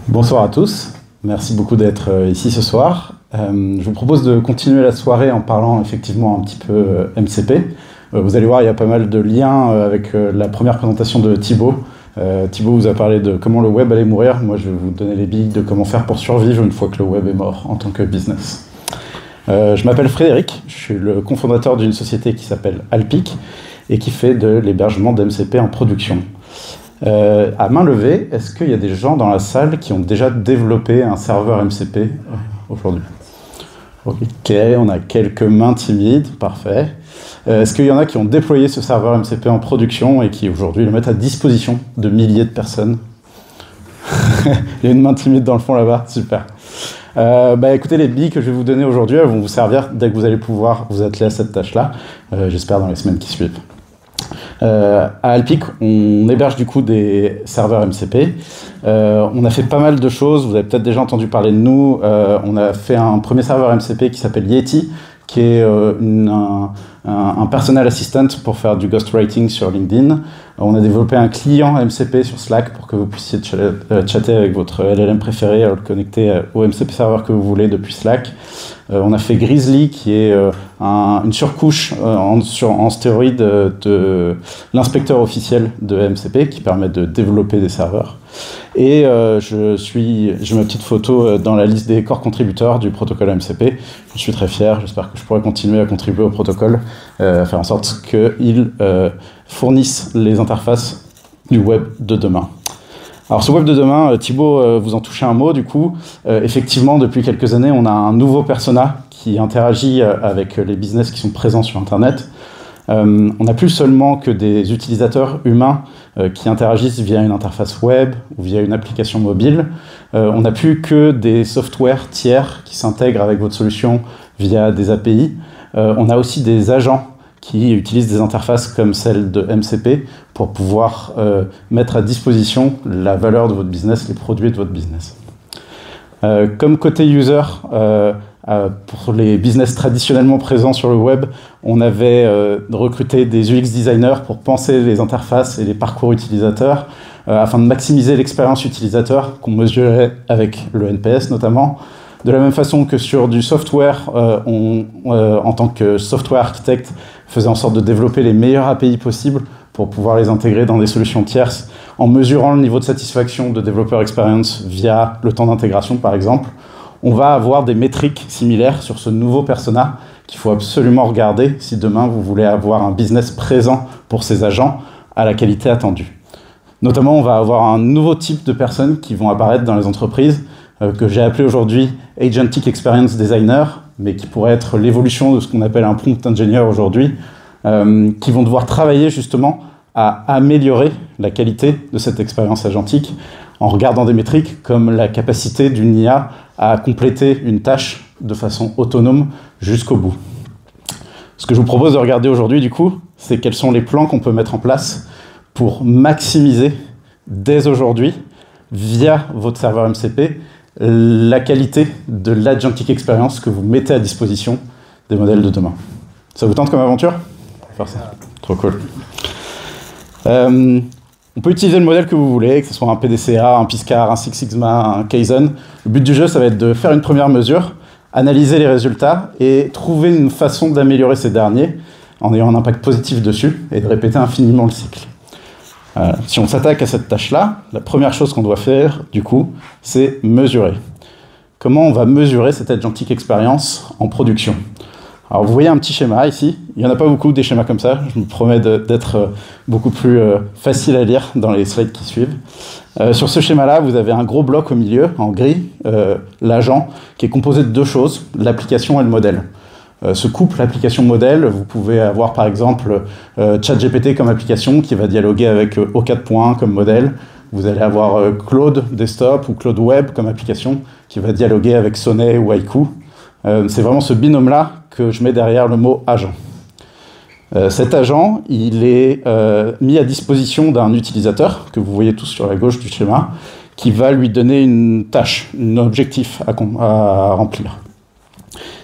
Bonsoir à tous, merci beaucoup d'être ici ce soir. Je vous propose de continuer la soirée en parlant effectivement un petit peu MCP. Vous allez voir, il y a pas mal de liens avec la première présentation de Thibaut. Thibaut vous a parlé de comment le web allait mourir. Moi, je vais vous donner les billes de comment faire pour survivre une fois que le web est mort en tant que business. Je m'appelle Frédéric, je suis le cofondateur d'une société qui s'appelle Alpic et qui fait de l'hébergement d'MCP en production. À main levée, est-ce qu'il y a des gens dans la salle qui ont déjà développé un serveur MCP aujourd'hui? Ok, on a quelques mains timides, parfait. Est-ce qu'il y en a qui ont déployé ce serveur MCP en production et qui aujourd'hui le mettent à disposition de milliers de personnes? Il y a une main timide dans le fond là-bas, super. Écoutez, les billes que je vais vous donner aujourd'hui, elles vont vous servir dès que vous allez pouvoir vous atteler à cette tâche-là, j'espère dans les semaines qui suivent. À Alpic, on héberge du coup des serveurs MCP. On a fait pas mal de choses, vous avez peut-être déjà entendu parler de nous. On a fait un premier serveur MCP qui s'appelle Yeti, qui est un personal assistant pour faire du ghostwriting sur LinkedIn. On a développé un client MCP sur Slack pour que vous puissiez chatter avec votre LLM préféré, le connecter au MCP serveur que vous voulez depuis Slack. On a fait Grizzly, qui est une surcouche en stéroïde de l'inspecteur officiel de MCP, qui permet de développer des serveurs. Et j'ai ma petite photo dans la liste des core contributeurs du protocole MCP. Je suis très fier, j'espère que je pourrai continuer à contribuer au protocole, faire en sorte qu'il fournisse les interfaces du web de demain. Alors ce web de demain, Thibaut vous en touchez un mot du coup. Effectivement, depuis quelques années, on a un nouveau persona qui interagit avec les business qui sont présents sur Internet. On n'a plus seulement que des utilisateurs humains qui interagissent via une interface web ou via une application mobile. On n'a plus que des softwares tiers qui s'intègrent avec votre solution via des API. On a aussi des agents qui utilisent des interfaces comme celle de MCP pour pouvoir mettre à disposition la valeur de votre business, les produits de votre business. Comme côté user, pour les business traditionnellement présents sur le web, on avait recruté des UX designers pour penser les interfaces et les parcours utilisateurs afin de maximiser l'expérience utilisateur qu'on mesurait avec le NPS notamment. De la même façon que sur du software, en tant que software architecte, faisait en sorte de développer les meilleures API possibles pour pouvoir les intégrer dans des solutions tierces en mesurant le niveau de satisfaction de Developer Experience via le temps d'intégration par exemple. On va avoir des métriques similaires sur ce nouveau persona qu'il faut absolument regarder si demain vous voulez avoir un business présent pour ces agents à la qualité attendue. Notamment, on va avoir un nouveau type de personnes qui vont apparaître dans les entreprises que j'ai appelé aujourd'hui Agentic Experience Designer, mais qui pourrait être l'évolution de ce qu'on appelle un prompt engineer aujourd'hui, qui vont devoir travailler justement à améliorer la qualité de cette expérience agentique en regardant des métriques comme la capacité d'une IA à compléter une tâche de façon autonome jusqu'au bout. Ce que je vous propose de regarder aujourd'hui, du coup, c'est quels sont les plans qu'on peut mettre en place pour maximiser dès aujourd'hui, via votre serveur MCP, la qualité de l'agentic experience que vous mettez à disposition des modèles de demain. Ça vous tente comme aventure? On va faire ça. Trop cool. On peut utiliser le modèle que vous voulez, que ce soit un PDCA, un Piscar, un Six Sigma, un Kaizen. Le but du jeu, ça va être de faire une première mesure, analyser les résultats et trouver une façon d'améliorer ces derniers en ayant un impact positif dessus et de répéter infiniment le cycle. Si on s'attaque à cette tâche-là, la première chose qu'on doit faire, du coup, c'est mesurer. Comment on va mesurer cette agentic experience en production? Alors, vous voyez un petit schéma ici. Il n'y en a pas beaucoup des schémas comme ça. Je me promets d'être beaucoup plus facile à lire dans les slides qui suivent. Sur ce schéma-là, vous avez un gros bloc au milieu, en gris, l'agent, qui est composé de deux choses, l'application et le modèle. Ce couple application-modèle, vous pouvez avoir par exemple ChatGPT comme application qui va dialoguer avec O4.1 comme modèle. Vous allez avoir Claude Desktop ou Claude Web comme application qui va dialoguer avec Sonnet ou Haiku. C'est vraiment ce binôme-là que je mets derrière le mot agent. Cet agent, il est mis à disposition d'un utilisateur, que vous voyez tous sur la gauche du schéma, qui va lui donner une tâche, un objectif à remplir.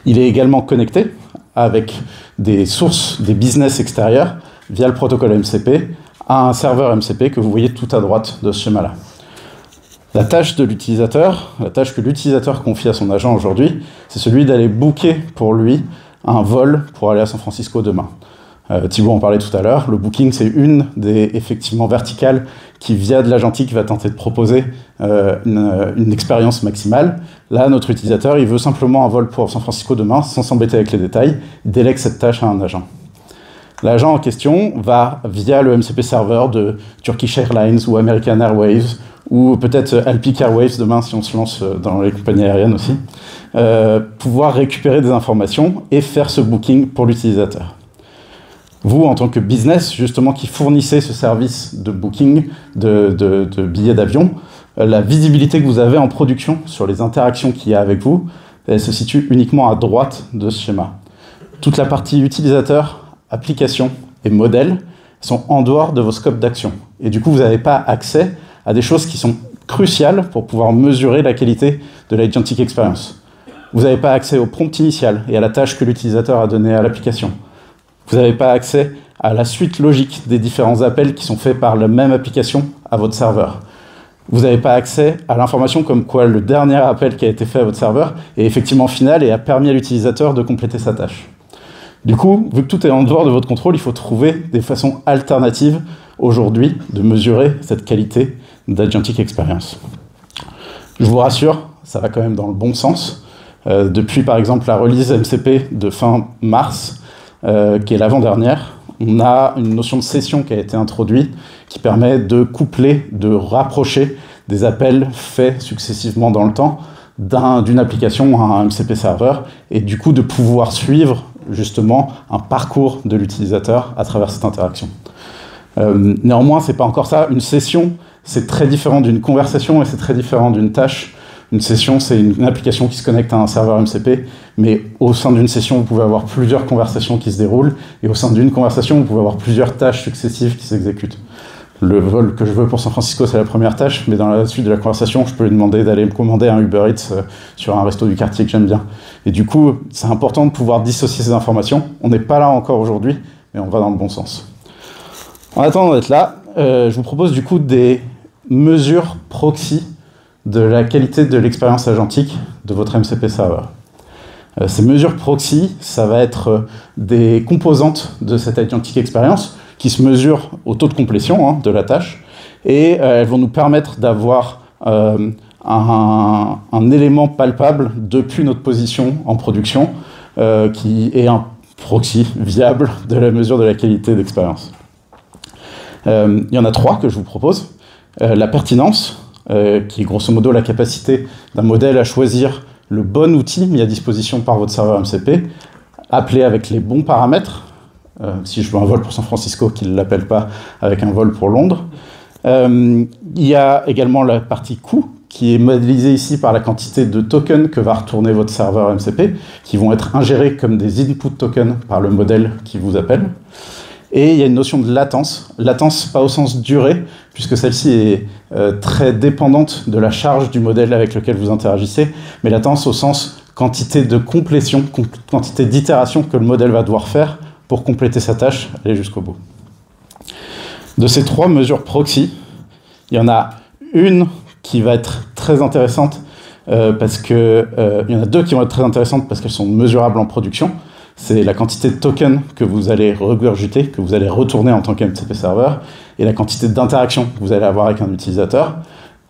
Il est également connecté avec des sources, des business extérieurs, via le protocole MCP, à un serveur MCP que vous voyez tout à droite de ce schéma-là. La tâche de l'utilisateur, la tâche que l'utilisateur confie à son agent aujourd'hui, c'est celui d'aller booker pour lui un vol pour aller à San Francisco demain. Thibaut en parlait tout à l'heure, le booking c'est une des effectivement verticales qui via de l'agentique va tenter de proposer une expérience maximale. Là notre utilisateur il veut simplement un vol pour San Francisco demain sans s'embêter avec les détails, il délègue cette tâche à un agent. L'agent en question va via le MCP serveur de Turkish Airlines ou American Airways ou peut-être Alpic Airways demain si on se lance dans les compagnies aériennes aussi, pouvoir récupérer des informations et faire ce booking pour l'utilisateur. Vous, en tant que business, justement, qui fournissez ce service de booking, de billets d'avion, la visibilité que vous avez en production sur les interactions qu'il y a avec vous, elle se situe uniquement à droite de ce schéma. Toute la partie utilisateur, application et modèle sont en dehors de vos scopes d'action. Et du coup, vous n'avez pas accès à des choses qui sont cruciales pour pouvoir mesurer la qualité de l'agentic experience. Vous n'avez pas accès au prompt initial et à la tâche que l'utilisateur a donnée à l'application. Vous n'avez pas accès à la suite logique des différents appels qui sont faits par la même application à votre serveur. Vous n'avez pas accès à l'information comme quoi le dernier appel qui a été fait à votre serveur est effectivement final et a permis à l'utilisateur de compléter sa tâche. Du coup, vu que tout est en dehors de votre contrôle, il faut trouver des façons alternatives aujourd'hui de mesurer cette qualité d'agentic experience. Je vous rassure, ça va quand même dans le bon sens. Depuis par exemple la release MCP de fin mars, qui est l'avant-dernière, on a une notion de session qui a été introduite qui permet de coupler, de rapprocher des appels faits successivement dans le temps d'une application à un MCP serveur et du coup de pouvoir suivre justement un parcours de l'utilisateur à travers cette interaction. Néanmoins, c'est pas encore ça. Une session, c'est très différent d'une conversation et c'est très différent d'une tâche. Une session, c'est une application qui se connecte à un serveur MCP, mais au sein d'une session, vous pouvez avoir plusieurs conversations qui se déroulent, et au sein d'une conversation, vous pouvez avoir plusieurs tâches successives qui s'exécutent. Le vol que je veux pour San Francisco, c'est la première tâche, mais dans la suite de la conversation, je peux lui demander d'aller me commander un Uber Eats sur un resto du quartier que j'aime bien. Et du coup, c'est important de pouvoir dissocier ces informations. On n'est pas là encore aujourd'hui, mais on va dans le bon sens. En attendant d'être là, je vous propose du coup des mesures proxy de la qualité de l'expérience agentique de votre MCP serveur. Ces mesures proxy, ça va être des composantes de cette agentic experience qui se mesurent au taux de complétion de la tâche et elles vont nous permettre d'avoir un élément palpable depuis notre position en production qui est un proxy viable de la mesure de la qualité d'expérience. Il y en a 3 que je vous propose. La pertinence, qui est grosso modo la capacité d'un modèle à choisir le bon outil mis à disposition par votre serveur MCP, appelé avec les bons paramètres, si je veux un vol pour San Francisco, qu'il ne l'appelle pas avec un vol pour Londres. Il y a également la partie coût, qui est modélisée ici par la quantité de tokens que va retourner votre serveur MCP, qui vont être ingérés comme des input tokens par le modèle qui vous appelle. Et il y a une notion de latence. Latence, pas au sens durée, puisque celle-ci est très dépendante de la charge du modèle avec lequel vous interagissez, mais latence au sens quantité de complétion, quantité d'itération que le modèle va devoir faire pour compléter sa tâche, aller jusqu'au bout. De ces 3 mesures proxy, il y en a une qui va être très intéressante, parce que il y en a 2 qui vont être très intéressantes parce qu'elles sont mesurables en production. C'est la quantité de tokens que vous allez regurgiter, que vous allez retourner en tant qu'MCP serveur, et la quantité d'interaction que vous allez avoir avec un utilisateur.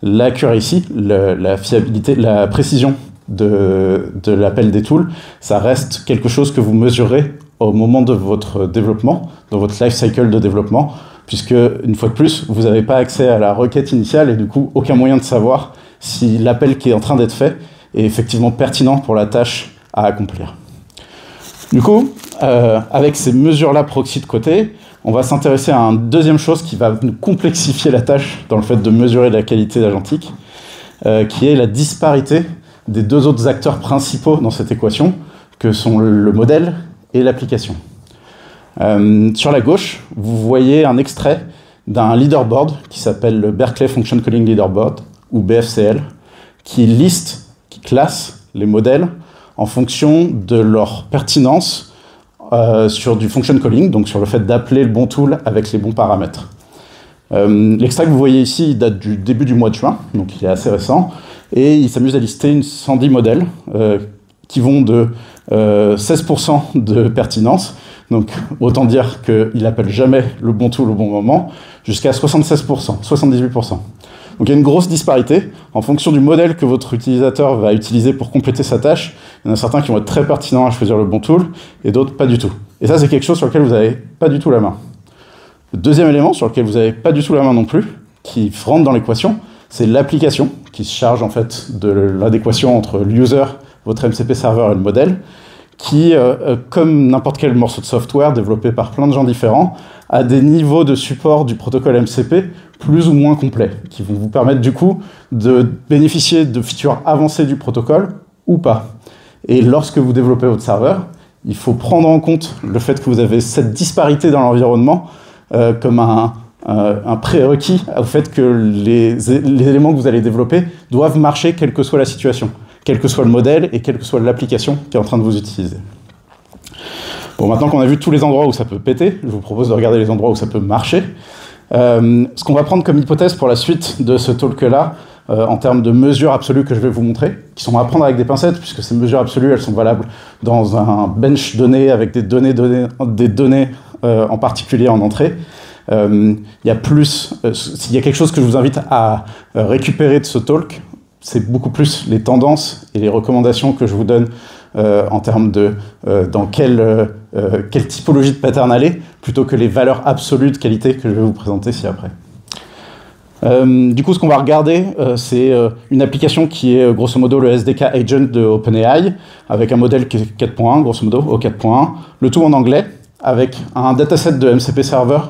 L'accuracy, la fiabilité, la précision de l'appel des tools, ça reste quelque chose que vous mesurez au moment de votre développement, dans votre life cycle de développement, puisque, une fois de plus, vous n'avez pas accès à la requête initiale et du coup, aucun moyen de savoir si l'appel qui est en train d'être fait est effectivement pertinent pour la tâche à accomplir. Du coup, avec ces mesures-là proxy de côté, on va s'intéresser à une deuxième chose qui va nous complexifier la tâche dans le fait de mesurer la qualité d'agentique, qui est la disparité des 2 autres acteurs principaux dans cette équation, que sont le modèle et l'application. Sur la gauche, vous voyez un extrait d'un leaderboard qui s'appelle le Berkeley Function Calling Leaderboard, ou BFCL, qui classe les modèles en fonction de leur pertinence sur du function calling, donc sur le fait d'appeler le bon tool avec les bons paramètres. L'extrait que vous voyez ici, il date du début du mois de juin, donc il est assez récent, et il s'amuse à lister une 110 modèles qui vont de 16% de pertinence, donc autant dire qu'il n'appelle jamais le bon tool au bon moment, jusqu'à 76%, 78%. Donc il y a une grosse disparité. En fonction du modèle que votre utilisateur va utiliser pour compléter sa tâche, il y en a certains qui vont être très pertinents à choisir le bon tool, et d'autres pas du tout. Et ça, c'est quelque chose sur lequel vous n'avez pas du tout la main. Le deuxième élément sur lequel vous n'avez pas du tout la main non plus, qui rentre dans l'équation, c'est l'application, qui se charge en fait de l'adéquation entre l'user, votre MCP serveur et le modèle, qui, comme n'importe quel morceau de software développé par plein de gens différents, a des niveaux de support du protocole MCP plus ou moins complets, qui vont vous permettre du coup de bénéficier de features avancées du protocole ou pas. Et lorsque vous développez votre serveur, il faut prendre en compte le fait que vous avez cette disparité dans l'environnement comme un prérequis au fait que les éléments que vous allez développer doivent marcher quelle que soit la situation, quel que soit le modèle et quelle que soit l'application qui est en train de vous utiliser. Bon, maintenant qu'on a vu tous les endroits où ça peut péter, je vous propose de regarder les endroits où ça peut marcher. Ce qu'on va prendre comme hypothèse pour la suite de ce talk-là, en termes de mesures absolues que je vais vous montrer, qui sont à prendre avec des pincettes, puisque ces mesures absolues, elles sont valables dans un bench donné avec des données en particulier en entrée. Il y a quelque chose que je vous invite à récupérer de ce talk, c'est beaucoup plus les tendances et les recommandations que je vous donne en termes de dans quelle typologie de pattern aller, plutôt que les valeurs absolues de qualité que je vais vous présenter ci-après. Du coup, ce qu'on va regarder, c'est une application qui est grosso modo le SDK Agent de OpenAI, avec un modèle qui est 4.1, grosso modo, au 4.1, le tout en anglais, avec un dataset de MCP Server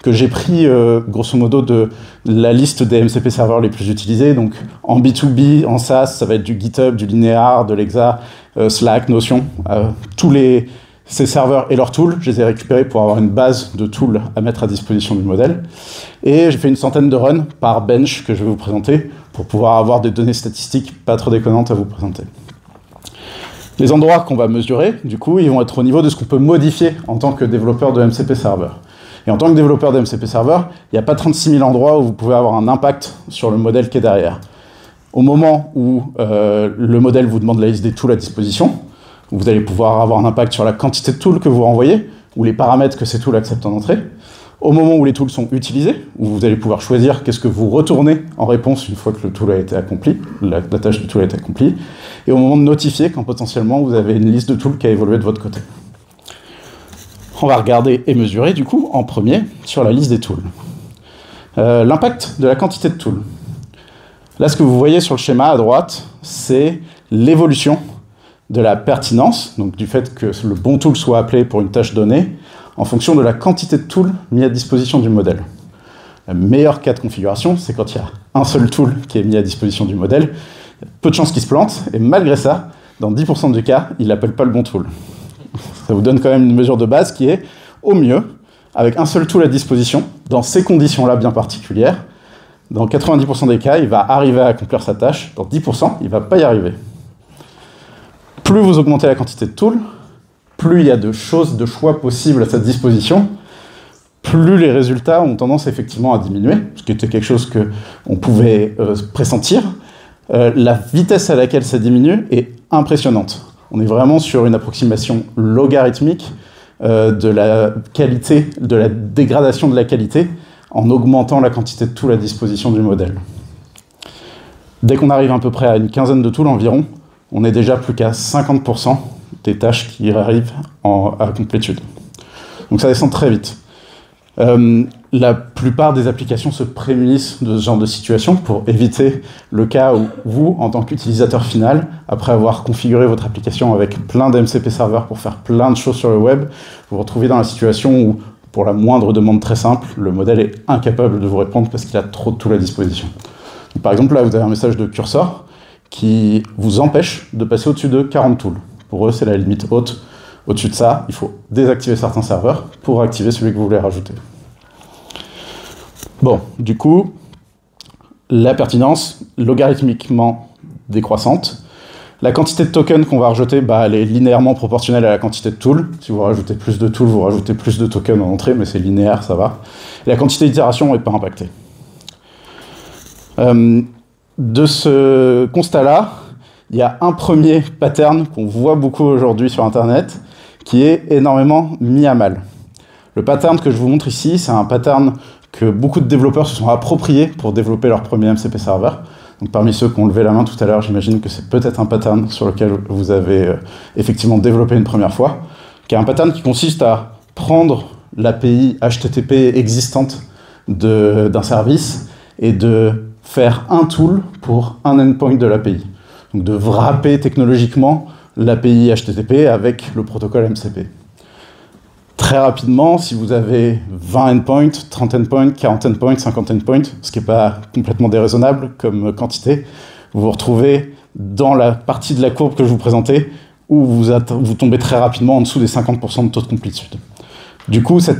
que j'ai pris grosso modo de la liste des MCP serveurs les plus utilisés. Donc en B2B, en SaaS, ça va être du GitHub, du Linear, de l'Exa, Slack, Notion, ces serveurs et leurs tools, je les ai récupérés pour avoir une base de tools à mettre à disposition du modèle. Et j'ai fait une centaine de runs par bench que je vais vous présenter pour pouvoir avoir des données statistiques pas trop déconnantes à vous présenter. Les endroits qu'on va mesurer, du coup, ils vont être au niveau de ce qu'on peut modifier en tant que développeur de MCP Server. Et en tant que développeur de MCP Server, il n'y a pas 36 000 endroits où vous pouvez avoir un impact sur le modèle qui est derrière. Au moment où le modèle vous demande la liste des tools à disposition, vous allez pouvoir avoir un impact sur la quantité de tools que vous renvoyez, ou les paramètres que ces tools acceptent en entrée. Au moment où les tools sont utilisés, où vous allez pouvoir choisir qu'est-ce que vous retournez en réponse une fois que le tool a été accompli, la tâche du tool a été accomplie, et au moment de notifier quand potentiellement vous avez une liste de tools qui a évolué de votre côté. On va regarder et mesurer du coup en premier sur la liste des tools. L'impact de la quantité de tools. Là, ce que vous voyez sur le schéma à droite, c'est l'évolution de la pertinence, donc du fait que le bon tool soit appelé pour une tâche donnée, en fonction de la quantité de tools mis à disposition du modèle. Le meilleur cas de configuration, c'est quand il y a un seul tool qui est mis à disposition du modèle, peu de chances qu'il se plante, et malgré ça, dans 10% du cas, il n'appelle pas le bon tool. Ça vous donne quand même une mesure de base qui est, au mieux, avec un seul tool à disposition, dans ces conditions-là bien particulières, dans 90% des cas, il va arriver à accomplir sa tâche, dans 10%, il ne va pas y arriver. Plus vous augmentez la quantité de tools, plus il y a de choses, de choix possibles à cette disposition, plus les résultats ont tendance effectivement à diminuer, ce qui était quelque chose qu'on pouvait pressentir. La vitesse à laquelle ça diminue est impressionnante. On est vraiment sur une approximation logarithmique de la qualité, de la dégradation de la qualité, en augmentant la quantité de tools à disposition du modèle. Dès qu'on arrive à peu près à une quinzaine de tools environ, on est déjà plus qu'à 50% des tâches qui arrivent à complétude. Donc ça descend très vite. La plupart des applications se prémunissent de ce genre de situation pour éviter le cas où vous, en tant qu'utilisateur final, après avoir configuré votre application avec plein d'MCP serveurs pour faire plein de choses sur le web, vous vous retrouvez dans la situation où, pour la moindre demande très simple, le modèle est incapable de vous répondre parce qu'il a trop de tools à disposition. Donc, par exemple, là, vous avez un message de cursor qui vous empêche de passer au-dessus de 40 tools. Pour eux, c'est la limite haute. Au-dessus de ça, il faut désactiver certains serveurs pour activer celui que vous voulez rajouter. Bon, du coup, la pertinence, logarithmiquement décroissante. La quantité de tokens qu'on va rejeter, elle est linéairement proportionnelle à la quantité de tools. Si vous rajoutez plus de tools, vous rajoutez plus de tokens en entrée, mais c'est linéaire, ça va. Et la quantité d'itération n'est pas impactée. De ce constat-là, il y a un premier pattern qu'on voit beaucoup aujourd'hui sur Internet qui est énormément mis à mal. Le pattern que je vous montre ici, c'est un pattern que beaucoup de développeurs se sont appropriés pour développer leur premier MCP server. Donc, parmi ceux qui ont levé la main tout à l'heure, j'imagine que c'est peut-être un pattern sur lequel vous avez effectivement développé une première fois, qui est un pattern qui consiste à prendre l'API HTTP existante d'un service et de faire un tool pour un endpoint de l'API. Donc de wrapper technologiquement l'API HTTP avec le protocole MCP. Très rapidement, si vous avez 20 endpoints, 30 endpoints, 40 endpoints, 50 endpoints, ce qui n'est pas complètement déraisonnable comme quantité, vous vous retrouvez dans la partie de la courbe que je vous présentais où vous tombez très rapidement en dessous des 50% de taux de complétude. Du coup, ce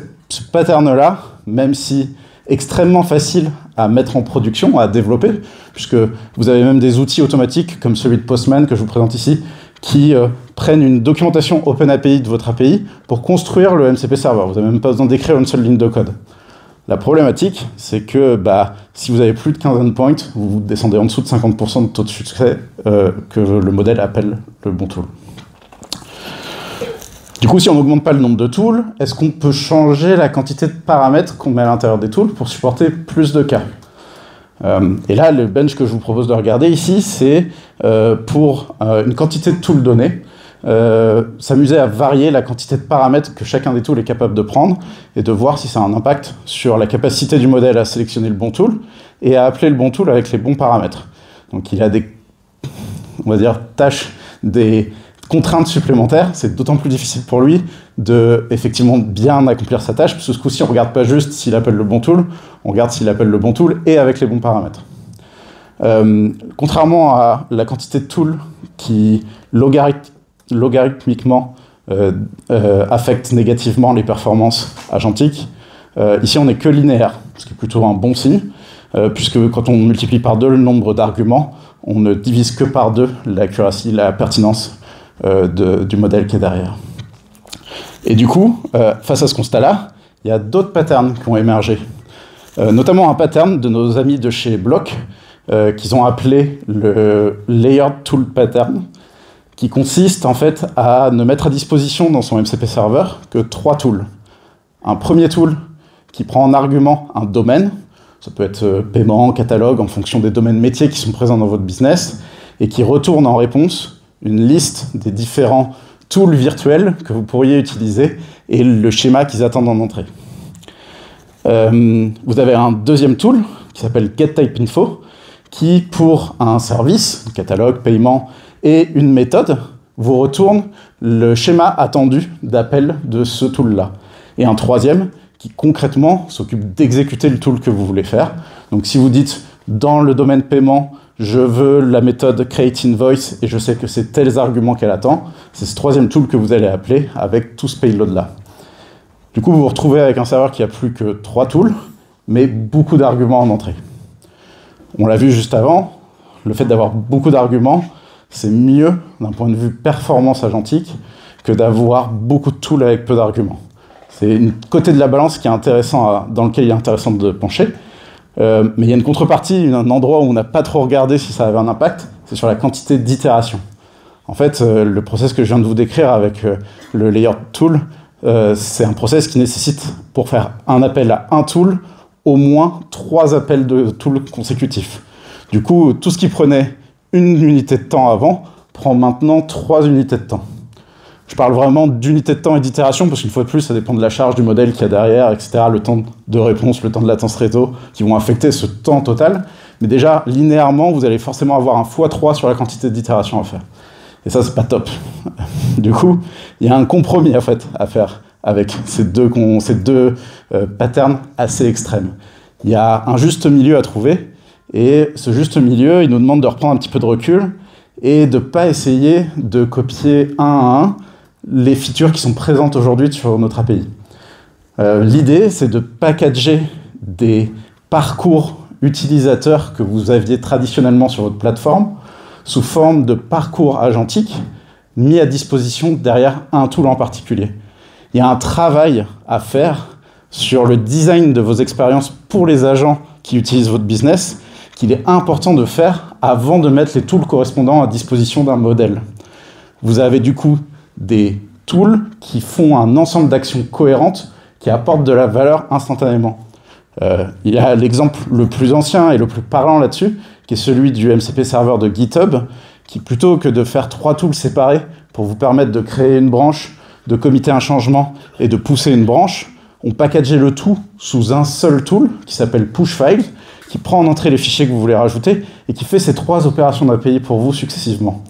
pattern-là, même si extrêmement facile à mettre en production, à développer, puisque vous avez même des outils automatiques comme celui de Postman que je vous présente ici, qui prennent une documentation OpenAPI de votre API pour construire le MCP server. Vous n'avez même pas besoin d'écrire une seule ligne de code. La problématique, c'est que si vous avez plus de 15 endpoints, vous descendez en dessous de 50% de taux de succès que le modèle appelle le bon tool. Du coup, si on n'augmente pas le nombre de tools, est-ce qu'on peut changer la quantité de paramètres qu'on met à l'intérieur des tools pour supporter plus de cas? Et là, le bench que je vous propose de regarder ici, c'est pour une quantité de tools donnée, s'amuser à varier la quantité de paramètres que chacun des tools est capable de prendre et de voir si ça a un impact sur la capacité du modèle à sélectionner le bon tool et à appeler le bon tool avec les bons paramètres. Donc il y a des, on va dire, des contraintes supplémentaires. C'est d'autant plus difficile pour lui de effectivement bien accomplir sa tâche, parce que ce coup-ci, on ne regarde pas juste s'il appelle le bon tool, on regarde s'il appelle le bon tool et avec les bons paramètres. Contrairement à la quantité de tools qui logarithmiquement affecte négativement les performances agentiques, ici on n'est que linéaire, ce qui est plutôt un bon signe, puisque quand on multiplie par 2 le nombre d'arguments, on ne divise que par 2 l'accuracy, la pertinence du modèle qui est derrière. Et du coup, face à ce constat-là, il y a d'autres patterns qui ont émergé, notamment un pattern de nos amis de chez Block, qu'ils ont appelé le Layered Tool Pattern, qui consiste en fait à ne mettre à disposition dans son MCP Server que 3 tools. Un premier tool qui prend en argument un domaine, ça peut être paiement, catalogue, en fonction des domaines métiers qui sont présents dans votre business, et qui retourne en réponse une liste des différents tools virtuels que vous pourriez utiliser et le schéma qu'ils attendent en entrée. Vous avez un deuxième tool qui s'appelle GetTypeInfo, qui, pour un service, catalogue, paiement et une méthode, vous retourne le schéma attendu d'appel de ce tool-là. Et un troisième qui, concrètement, s'occupe d'exécuter le tool que vous voulez faire. Donc si vous dites, dans le domaine paiement, je veux la méthode createInvoice et je sais que c'est tels arguments qu'elle attend, c'est ce troisième tool que vous allez appeler avec tout ce payload-là. Du coup, vous vous retrouvez avec un serveur qui a plus que 3 tools, mais beaucoup d'arguments en entrée. On l'a vu juste avant, le fait d'avoir beaucoup d'arguments, c'est mieux d'un point de vue performance agentique que d'avoir beaucoup de tools avec peu d'arguments. C'est un côté de la balance qui est intéressant dans lequel il est intéressant de pencher. Mais il y a une contrepartie, un endroit où on n'a pas trop regardé si ça avait un impact, c'est sur la quantité d'itérations. En fait, le process que je viens de vous décrire avec le layer tool, c'est un process qui nécessite, pour faire un appel à un tool, au moins 3 appels de tool consécutifs. Du coup, tout ce qui prenait une unité de temps avant prend maintenant 3 unités de temps. Je parle vraiment d'unités de temps et d'itération, parce qu'une fois de plus, ça dépend de la charge du modèle qu'il y a derrière, etc., le temps de réponse, le temps de latence réseau, qui vont affecter ce temps total. Mais déjà, linéairement, vous allez forcément avoir un x3 sur la quantité d'itération à faire. Et ça, c'est pas top. Du coup, il y a un compromis, en fait, à faire avec ces deux patterns assez extrêmes. Il y a un juste milieu à trouver, et ce juste milieu, il nous demande de reprendre un petit peu de recul et de ne pas essayer de copier un à un les features qui sont présentes aujourd'hui sur notre API. L'idée, c'est de packager des parcours utilisateurs que vous aviez traditionnellement sur votre plateforme sous forme de parcours agentiques mis à disposition derrière un tool en particulier. Il y a un travail à faire sur le design de vos expériences pour les agents qui utilisent votre business qu'il est important de faire avant de mettre les tools correspondants à disposition d'un modèle. Vous avez du coup des tools qui font un ensemble d'actions cohérentes qui apportent de la valeur instantanément. Il y a l'exemple le plus ancien et le plus parlant là-dessus, qui est celui du MCP Server de GitHub, qui plutôt que de faire 3 tools séparés pour vous permettre de créer une branche, de committer un changement et de pousser une branche, on packagé le tout sous un seul tool qui s'appelle Pushfile, qui prend en entrée les fichiers que vous voulez rajouter et qui fait ces 3 opérations d'API pour vous successivement.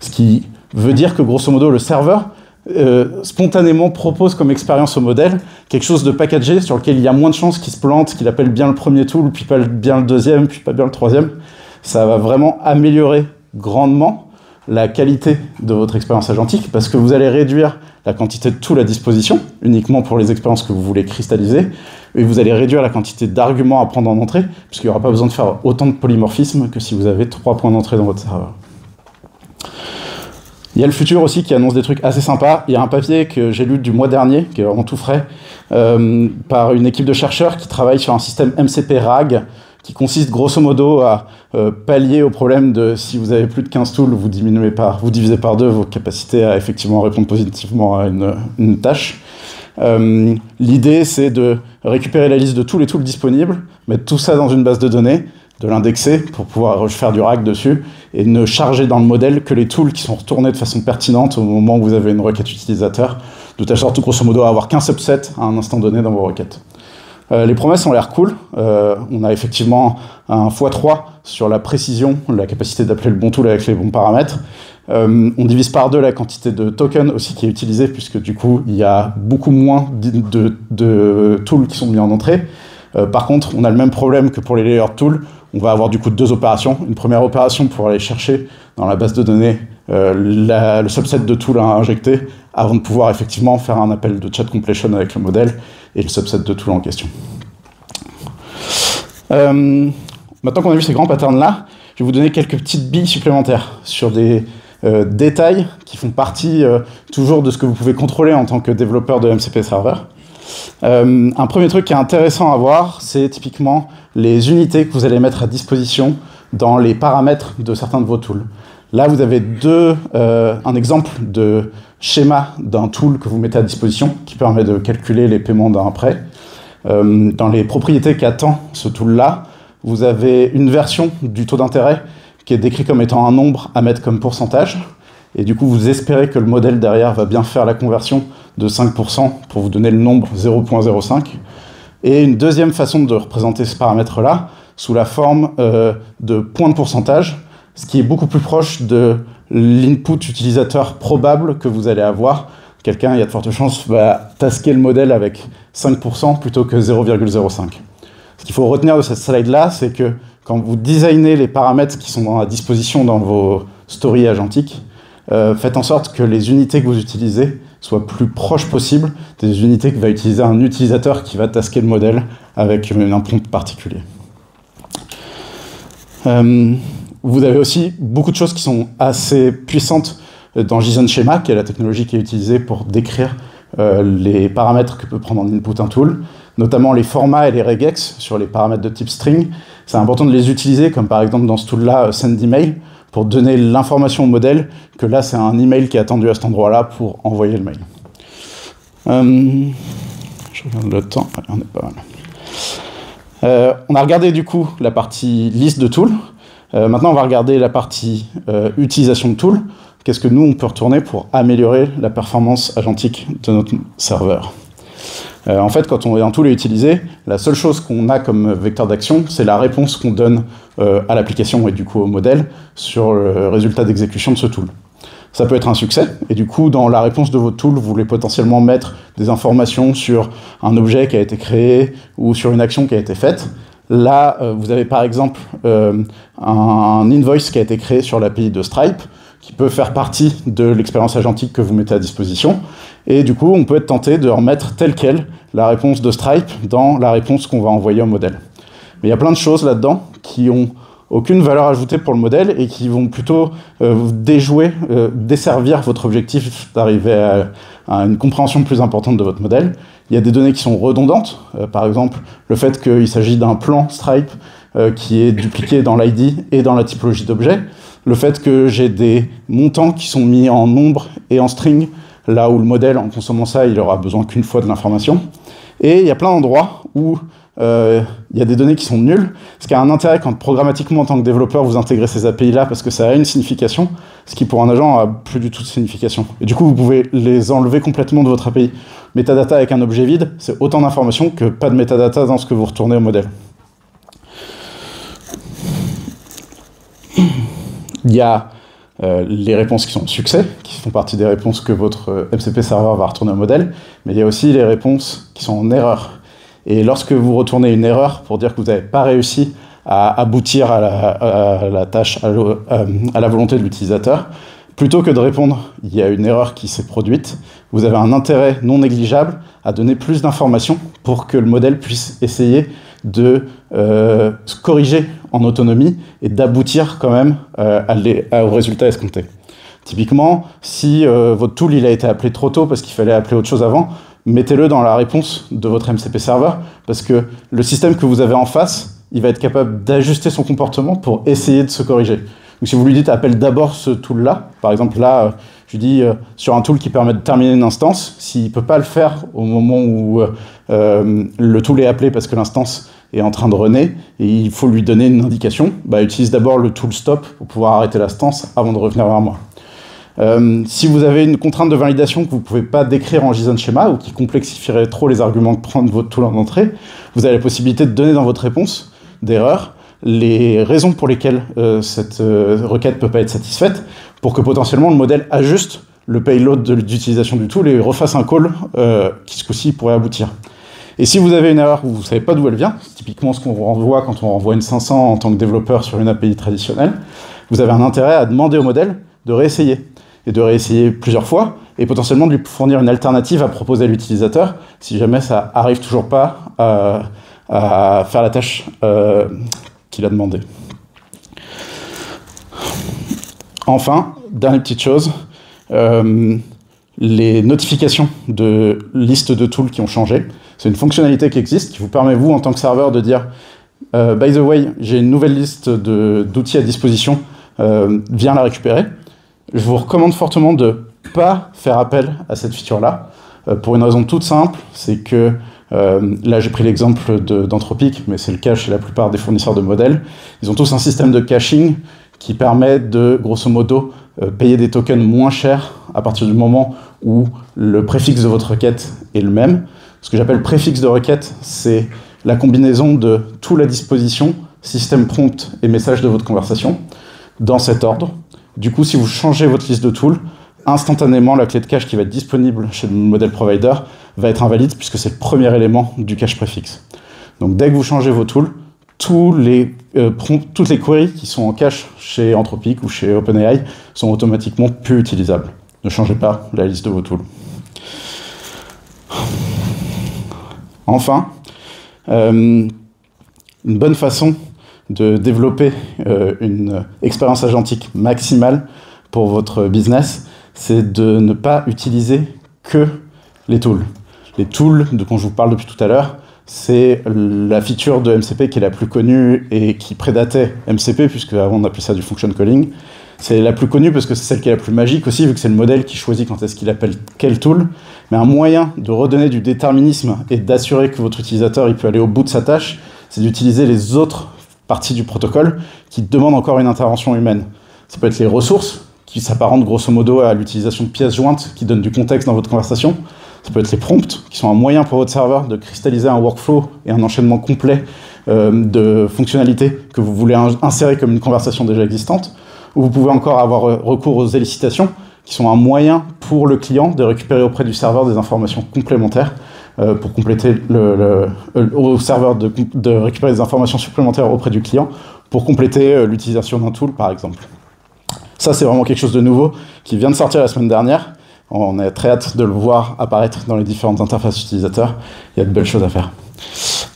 Ce qui veut dire que grosso modo le serveur spontanément propose comme expérience au modèle quelque chose de packagé sur lequel il y a moins de chances qu'il se plante, qu'il appelle bien le premier tool, puis pas bien le deuxième, puis pas bien le troisième. Ça va vraiment améliorer grandement la qualité de votre expérience agentique parce que vous allez réduire la quantité de tools à disposition, uniquement pour les expériences que vous voulez cristalliser, et vous allez réduire la quantité d'arguments à prendre en entrée, puisqu'il n'y aura pas besoin de faire autant de polymorphisme que si vous avez 3 points d'entrée dans votre serveur. Il y a le futur aussi qui annonce des trucs assez sympas. Il y a un papier que j'ai lu du mois dernier, qui est vraiment tout frais, par une équipe de chercheurs qui travaille sur un système MCP RAG, qui consiste grosso modo à pallier au problème de si vous avez plus de 15 tools, vous divisez par 2 vos capacités à effectivement répondre positivement à une tâche. L'idée, c'est de récupérer la liste de tous les tools disponibles, mettre tout ça dans une base de données, de l'indexer pour pouvoir faire du RAG dessus et ne charger dans le modèle que les tools qui sont retournés de façon pertinente au moment où vous avez une requête utilisateur, de telle sorte, grosso modo, à avoir qu'un subset à un instant donné dans vos requêtes. Les promesses ont l'air cool. On a effectivement un x3 sur la précision, la capacité d'appeler le bon tool avec les bons paramètres. On divise par 2 la quantité de tokens aussi qui est utilisée, puisque du coup, il y a beaucoup moins de tools qui sont mis en entrée. Par contre, on a le même problème que pour les layered tools. On va avoir du coup 2 opérations. Une première opération pour aller chercher dans la base de données le subset de tools à injecter avant de pouvoir effectivement faire un appel de chat completion avec le modèle et le subset de tools en question. Maintenant qu'on a vu ces grands patterns-là, je vais vous donner quelques petites billes supplémentaires sur des détails qui font partie toujours de ce que vous pouvez contrôler en tant que développeur de MCP Server. Un premier truc qui est intéressant à voir, c'est typiquement les unités que vous allez mettre à disposition dans les paramètres de certains de vos tools. Là, vous avez un exemple de schéma d'un tool que vous mettez à disposition qui permet de calculer les paiements d'un prêt. Dans les propriétés qu'attend ce tool-là, vous avez une version du taux d'intérêt qui est décrit comme étant un nombre à mettre comme pourcentage. Et du coup, vous espérez que le modèle derrière va bien faire la conversion de 5% pour vous donner le nombre 0.05. Et une deuxième façon de représenter ce paramètre-là, sous la forme de points de pourcentage, ce qui est beaucoup plus proche de l'input utilisateur probable que vous allez avoir. Quelqu'un, il y a de fortes chances, va tasquer le modèle avec 5% plutôt que 0,05. Ce qu'il faut retenir de cette slide-là, c'est que quand vous designez les paramètres qui sont à disposition dans vos stories agentiques, faites en sorte que les unités que vous utilisez soient plus proches possible des unités que va utiliser un utilisateur qui va tasquer le modèle avec un prompt particulier. Vous avez aussi beaucoup de choses qui sont assez puissantes dans JSON Schema, qui est la technologie qui est utilisée pour décrire les paramètres que peut prendre en input un tool, notamment les formats et les regex sur les paramètres de type string. C'est important de les utiliser, comme par exemple dans ce tool-là, send email, pour donner l'information au modèle que là, c'est un email qui est attendu à cet endroit-là pour envoyer le mail. Je regarde le temps, allez, on est pas mal. On a regardé du coup la partie liste de tools. Maintenant, on va regarder la partie utilisation de tools. Qu'est-ce que nous, on peut retourner pour améliorer la performance agentique de notre serveur. En fait, quand un tool est utilisé, la seule chose qu'on a comme vecteur d'action, c'est la réponse qu'on donne à l'application et du coup au modèle sur le résultat d'exécution de ce tool. Ça peut être un succès, et du coup, dans la réponse de votre tool, vous voulez potentiellement mettre des informations sur un objet qui a été créé ou sur une action qui a été faite. Là, vous avez par exemple un invoice qui a été créé sur l'API de Stripe, qui peut faire partie de l'expérience agentique que vous mettez à disposition. Et du coup, on peut être tenté de remettre telle quelle la réponse de Stripe dans la réponse qu'on va envoyer au modèle. Mais il y a plein de choses là-dedans qui ont aucune valeur ajoutée pour le modèle et qui vont plutôt déjouer, desservir votre objectif d'arriver à une compréhension plus importante de votre modèle. il y a des données qui sont redondantes, par exemple le fait qu'il s'agit d'un plan Stripe qui est dupliqué dans l'ID et dans la typologie d'objet, le fait que j'ai des montants qui sont mis en nombre et en string, là où le modèle, en consommant ça, il aura besoin qu'une fois de l'information. Et il y a plein d'endroits où il y a des données qui sont nulles, ce qui a un intérêt quand programmatiquement en tant que développeur vous intégrez ces API-là parce que ça a une signification, ce qui pour un agent a plus du tout de signification. Et du coup vous pouvez les enlever complètement de votre API. Metadata avec un objet vide, c'est autant d'informations que pas de metadata dans ce que vous retournez au modèle. Il y a les réponses qui sont succès, qui font partie des réponses que votre MCP serveur va retourner au modèle, mais il y a aussi les réponses qui sont en erreur. Et lorsque vous retournez une erreur pour dire que vous n'avez pas réussi à aboutir à la tâche, à la volonté de l'utilisateur, plutôt que de répondre « il y a une erreur qui s'est produite », vous avez un intérêt non négligeable à donner plus d'informations pour que le modèle puisse essayer de se corriger en autonomie et d'aboutir quand même au résultat escompté. Typiquement, si votre tool il a été appelé trop tôt parce qu'il fallait appeler autre chose avant, mettez-le dans la réponse de votre MCP serveur parce que le système que vous avez en face, il va être capable d'ajuster son comportement pour essayer de se corriger. Donc si vous lui dites appelle d'abord ce tool-là, par exemple là, je lui dis sur un tool qui permet de terminer une instance, s'il ne peut pas le faire au moment où le tool est appelé parce que l'instance est en train de runner et il faut lui donner une indication, bah, utilise d'abord le tool stop pour pouvoir arrêter l'instance avant de revenir vers moi. Si vous avez une contrainte de validation que vous ne pouvez pas décrire en JSON schéma ou qui complexifierait trop les arguments que prend votre tool en entrée, vous avez la possibilité de donner dans votre réponse d'erreur les raisons pour lesquelles cette requête ne peut pas être satisfaite pour que potentiellement le modèle ajuste le payload d'utilisation du tool et refasse un call qui ce coup-ci pourrait aboutir. Et si vous avez une erreur où vous ne savez pas d'où elle vient, typiquement ce qu'on renvoie quand on renvoie une 500 en tant que développeur sur une API traditionnelle, vous avez un intérêt à demander au modèle de réessayer. Et de réessayer plusieurs fois, et potentiellement de lui fournir une alternative à proposer à l'utilisateur, si jamais ça arrive toujours pas à faire la tâche qu'il a demandé. Enfin, dernière petite chose, les notifications de listes de tools qui ont changé. C'est une fonctionnalité qui existe, qui vous permet, vous, en tant que serveur, de dire by the way, j'ai une nouvelle liste d'outils à disposition, viens la récupérer. Je vous recommande fortement de ne pas faire appel à cette feature-là, pour une raison toute simple, c'est que, là j'ai pris l'exemple d'Anthropic, mais c'est le cas chez la plupart des fournisseurs de modèles, ils ont tous un système de caching qui permet de, grosso modo, payer des tokens moins chers à partir du moment où le préfixe de votre requête est le même. Ce que j'appelle préfixe de requête, c'est la combinaison de tout la disposition, système prompt et message de votre conversation, dans cet ordre. Du coup, si vous changez votre liste de tools, instantanément, la clé de cache qui va être disponible chez le modèle provider va être invalide puisque c'est le premier élément du cache préfixe. Donc, dès que vous changez vos tools, toutes les queries qui sont en cache chez Anthropic ou chez OpenAI sont automatiquement plus utilisables. Ne changez pas la liste de vos tools. Enfin, une bonne façon de développer une expérience agentique maximale pour votre business, c'est de ne pas utiliser que les tools. Les tools, dont je vous parle depuis tout à l'heure, c'est la feature de MCP qui est la plus connue et qui prédatait MCP, puisque avant on appelait ça du function calling. C'est la plus connue parce que c'est celle qui est la plus magique aussi, vu que c'est le modèle qui choisit quand est-ce qu'il appelle quel tool. Mais un moyen de redonner du déterminisme et d'assurer que votre utilisateur il peut aller au bout de sa tâche, c'est d'utiliser les autres partie du protocole qui demande encore une intervention humaine. Ça peut être les ressources, qui s'apparentent grosso modo à l'utilisation de pièces jointes qui donnent du contexte dans votre conversation. Ça peut être les prompts, qui sont un moyen pour votre serveur de cristalliser un workflow et un enchaînement complet de fonctionnalités que vous voulez insérer comme une conversation déjà existante. Ou vous pouvez encore avoir recours aux élicitations, qui sont un moyen pour le client de récupérer auprès du serveur des informations complémentaires pour compléter au serveur de récupérer des informations supplémentaires auprès du client pour compléter l'utilisation d'un tool, par exemple. Ça, c'est vraiment quelque chose de nouveau qui vient de sortir la semaine dernière. On a très hâte de le voir apparaître dans les différentes interfaces utilisateurs. Il y a de belles choses à faire.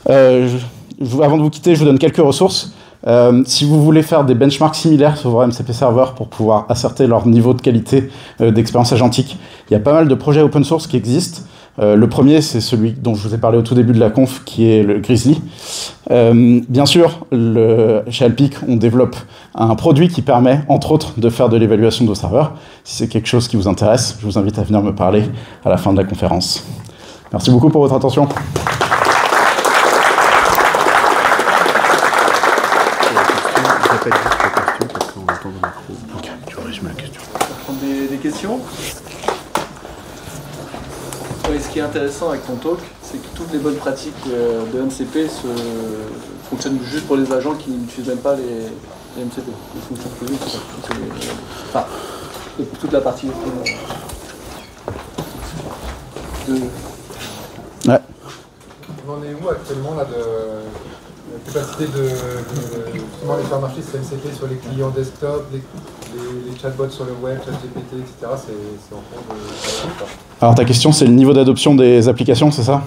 Avant de vous quitter, je vous donne quelques ressources. Si vous voulez faire des benchmarks similaires sur vos MCP serveurs pour pouvoir asserter leur niveau de qualité d'expérience agentique, il y a pas mal de projets open source qui existent. Le premier, c'est celui dont je vous ai parlé au tout début de la conf, qui est le Grizzly. Bien sûr, chez Alpic, on développe un produit qui permet, entre autres, de faire de l'évaluation de vos serveurs. Si c'est quelque chose qui vous intéresse, je vous invite à venir me parler à la fin de la conférence. Merci beaucoup pour votre attention. Des questions? Oui, ce qui est intéressant avec ton talk, c'est que toutes les bonnes pratiques de MCP fonctionnent juste pour les agents qui n'utilisent même pas les MCP. Ils fonctionnent que juste enfin, pour toute la partie. Ouais. On en est où actuellement là, de la capacité de justement les faire marcher ces MCP sur les clients desktop, les chatbots sur le web, ChatGPT, etc. C'est en cours de... Alors ta question, c'est le niveau d'adoption des applications, c'est ça?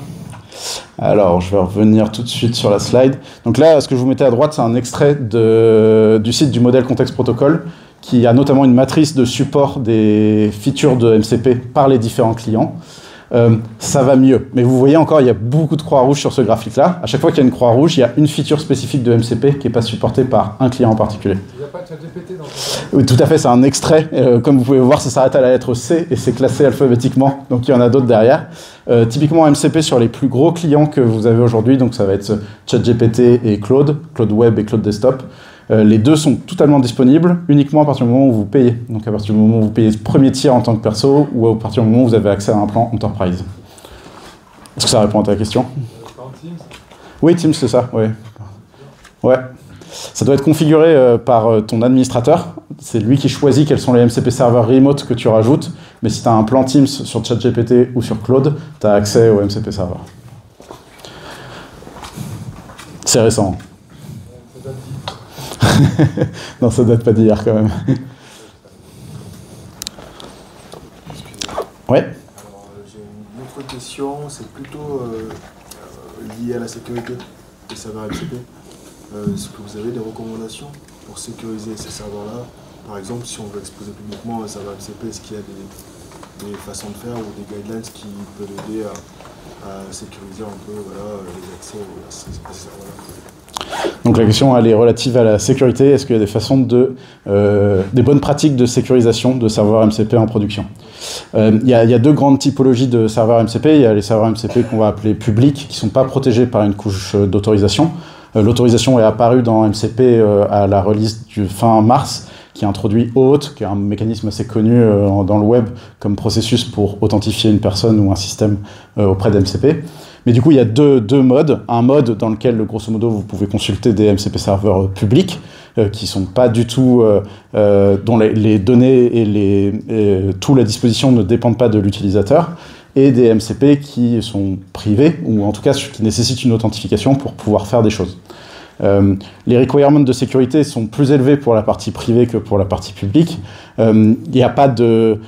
Alors, je vais revenir tout de suite sur la slide. Donc là, ce que je vous mettais à droite, c'est un extrait du site du modèle Context Protocol, qui a notamment une matrice de support des features de MCP par les différents clients. Ça va mieux. Mais vous voyez encore, il y a beaucoup de croix rouges sur ce graphique-là. À chaque fois qu'il y a une croix rouge, il y a une feature spécifique de MCP qui n'est pas supportée par un client en particulier. Il n'y a pas de ChatGPT dans ton... Oui, tout à fait, c'est un extrait. Comme vous pouvez voir, ça s'arrête à la lettre C et c'est classé alphabétiquement. Donc il y en a d'autres derrière. Typiquement MCP sur les plus gros clients que vous avez aujourd'hui, donc ça va être ChatGPT et Claude Web et Claude Desktop. Les deux sont totalement disponibles uniquement à partir du moment où vous payez. Donc à partir du moment où vous payez ce premier tiers en tant que perso ou à partir du moment où vous avez accès à un plan Enterprise. Est-ce que ça répond à ta question? Teams? Oui, Teams, c'est ça, oui. Ouais. Ça doit être configuré par ton administrateur. C'est lui qui choisit quels sont les MCP serveurs remote que tu rajoutes. Mais si tu as un plan Teams sur ChatGPT ou sur Claude, tu as accès au MCP serveur. C'est récent. Non, ça date pas d'hier quand même. Ouais. Alors, j'ai une autre question, c'est plutôt lié à la sécurité des serveurs MCP. Est-ce que vous avez des recommandations pour sécuriser ces serveurs-là? Par exemple, si on veut exposer publiquement un serveur MCP, est-ce qu'il y a des façons de faire ou des guidelines qui peuvent aider à sécuriser un peu les accès à ces serveurs-là? Donc la question, elle est relative à la sécurité. Est-ce qu'il y a des façons des bonnes pratiques de sécurisation de serveurs MCP en production? Il y a deux grandes typologies de serveurs MCP. Il y a les serveurs MCP qu'on va appeler publics, qui ne sont pas protégés par une couche d'autorisation. L'autorisation est apparue dans MCP à la release du fin mars, qui introduit OAuth, qui est un mécanisme assez connu dans le web comme processus pour authentifier une personne ou un système auprès d'MCP. Mais du coup, il y a deux modes. Un mode dans lequel, grosso modo, vous pouvez consulter des MCP serveurs publics qui sont pas du tout, dont les données et toute la disposition ne dépendent pas de l'utilisateur, et des MCP qui sont privés, ou en tout cas qui nécessitent une authentification pour pouvoir faire des choses. Les requirements de sécurité sont plus élevés pour la partie privée que pour la partie publique. Il n'y a pas de...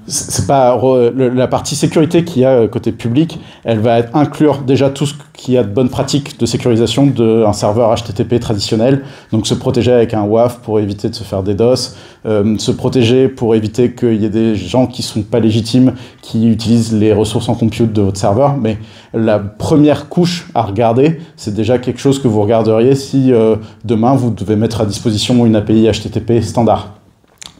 c'est pas la partie sécurité qu'il y a côté public, elle va inclure déjà tout ce qu'il y a de bonnes pratiques de sécurisation d'un serveur HTTP traditionnel, donc se protéger avec un WAF pour éviter de se faire DDoS, se protéger pour éviter qu'il y ait des gens qui sont pas légitimes qui utilisent les ressources en compute de votre serveur, mais la première couche à regarder, c'est déjà quelque chose que vous regarderiez si demain vous devez mettre à disposition une API HTTP standard.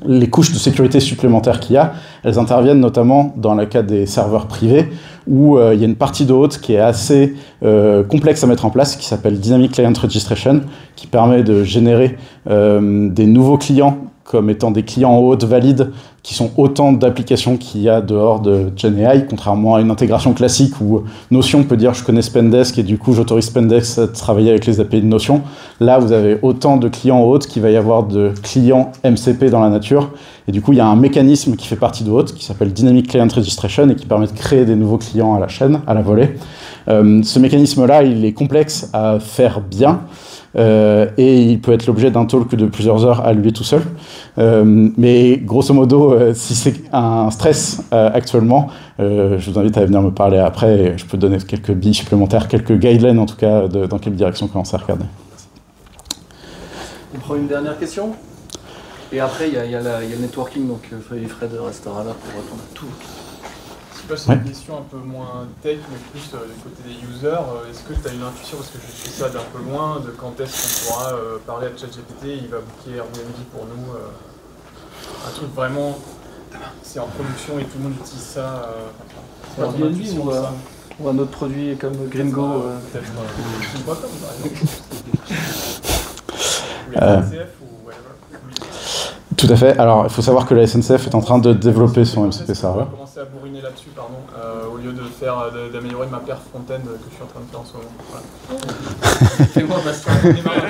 Les couches de sécurité supplémentaires qu'il y a, elles interviennent notamment dans le cas des serveurs privés où il y a une partie de OAuth qui est assez complexe à mettre en place, qui s'appelle Dynamic Client Registration, qui permet de générer des nouveaux clients comme étant des clients OAuth valides, qui sont autant d'applications qu'il y a dehors de GenAI, contrairement à une intégration classique où Notion peut dire je connais Spendesk et du coup j'autorise Spendesk à travailler avec les API de Notion. Là, vous avez autant de clients OAuth qu'il va y avoir de clients MCP dans la nature. Et du coup, il y a un mécanisme qui fait partie de OAuth, qui s'appelle Dynamic Client Registration et qui permet de créer des nouveaux clients à la chaîne, à la volée. Ce mécanisme-là, il est complexe à faire bien. Et il peut être l'objet d'un talk de plusieurs heures à lui tout seul. Mais grosso modo, si c'est un stress actuellement, je vous invite à venir me parler après et je peux donner quelques billes supplémentaires, quelques guidelines en tout cas, dans quelle direction commencer à regarder. On prend une dernière question. Et après, il y a le networking, donc Fred restera là pour répondre à tout. sais pas si c'est une question un peu moins tech, mais plus du côté des users. Est-ce que tu as une intuition, parce que je suis ça d'un peu loin, de quand est-ce qu'on pourra parler à ChatGPT, il va booker Airbnb pour nous un truc vraiment, c'est en production et tout le monde utilise ça. Airbnb ou un autre produit comme Gringo peut-être Booking.com par exemple. Ou la SNCF ou whatever. Tout à fait. Alors, il faut savoir que la SNCF est en train de développer son MCP server. On va commencer à bourriner là-dessus, pardon, au lieu d'améliorer ma paire front-end que je suis en train de faire en ce moment. Voilà. Fais-moi Bastien. On démarre de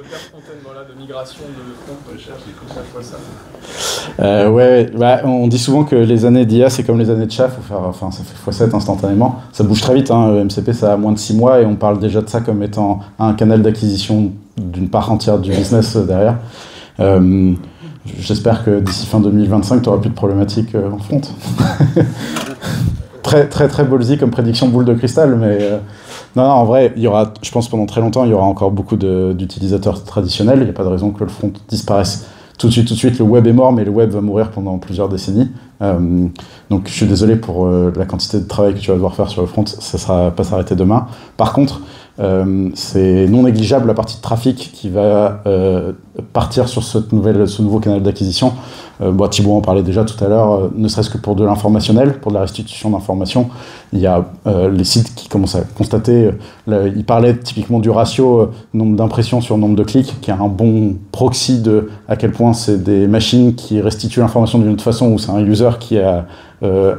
paire front-end, voilà, de migration de front, je cherche ça. Ouais, bah, on dit souvent que les années d'IA, c'est comme les années de chat, ça fait x7 instantanément. Ça bouge très vite, hein. MCP, ça a moins de 6 mois et on parle déjà de ça comme étant un canal d'acquisition d'une part entière du business derrière. J'espère que d'ici fin 2025, tu n'auras plus de problématiques en front. Très ballsy comme prédiction boule de cristal, mais non, en vrai, il y aura, je pense pendant très longtemps, il y aura encore beaucoup d'utilisateurs traditionnels. Il n'y a pas de raison que le front disparaisse tout de suite. Le web est mort, mais le web va mourir pendant plusieurs décennies. Donc je suis désolé pour la quantité de travail que tu vas devoir faire sur le front, ça ne sera pas s'arrêter demain. Par contre, c'est non négligeable la partie de trafic qui va partir sur ce nouveau canal d'acquisition. Thibaut en parlait déjà tout à l'heure, ne serait-ce que pour de l'informationnel, pour de la restitution d'informations. Il y a les sites qui commencent à constater, il parlait typiquement du ratio nombre d'impressions sur nombre de clics, qui est un bon proxy de à quel point c'est des machines qui restituent l'information d'une autre façon, ou c'est un user qui a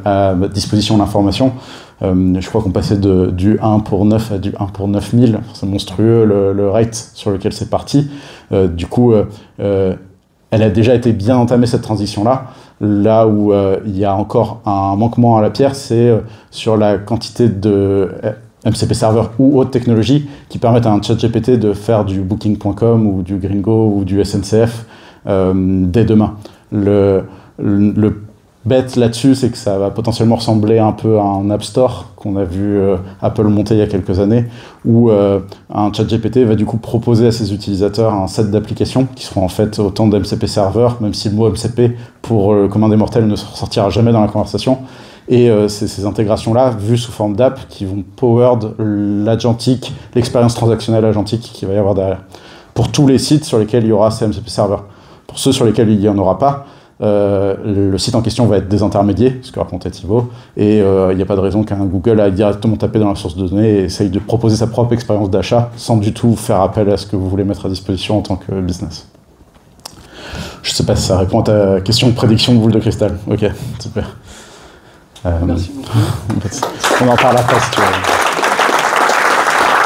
à disposition l'information. Je crois qu'on passait du 1 pour 9 à du 1 pour 9000. C'est monstrueux le rate sur lequel c'est parti. Du coup, elle a déjà été bien entamée cette transition-là. Là où il y a encore un manquement à la pierre, c'est sur la quantité de MCP server ou autres technologies qui permettent à un ChatGPT de faire du Booking.com ou du Gringo ou du SNCF dès demain. Le bête là-dessus, c'est que ça va potentiellement ressembler un peu à un App Store qu'on a vu Apple monter il y a quelques années, où un ChatGPT va du coup proposer à ses utilisateurs un set d'applications qui seront en fait autant de MCP serveurs, même si le mot MCP pour le commun des mortels ne sortira jamais dans la conversation. Et c'est ces intégrations-là, vues sous forme d'app, qui vont powered l'agentic, l'expérience transactionnelle agentique qu'il va y avoir derrière. Pour tous les sites sur lesquels il y aura ces MCP serveurs. Pour ceux sur lesquels il n'y en aura pas, le site en question va être désintermédié, ce que racontait Thibaut, et il n'y a pas de raison qu'un Google aille directement taper dans la source de données et essaye de proposer sa propre expérience d'achat sans du tout faire appel à ce que vous voulez mettre à disposition en tant que business. Je ne sais pas si ça répond à ta question de prédiction de boule de cristal. Ok, super. Merci beaucoup. On en parle après si tu veux.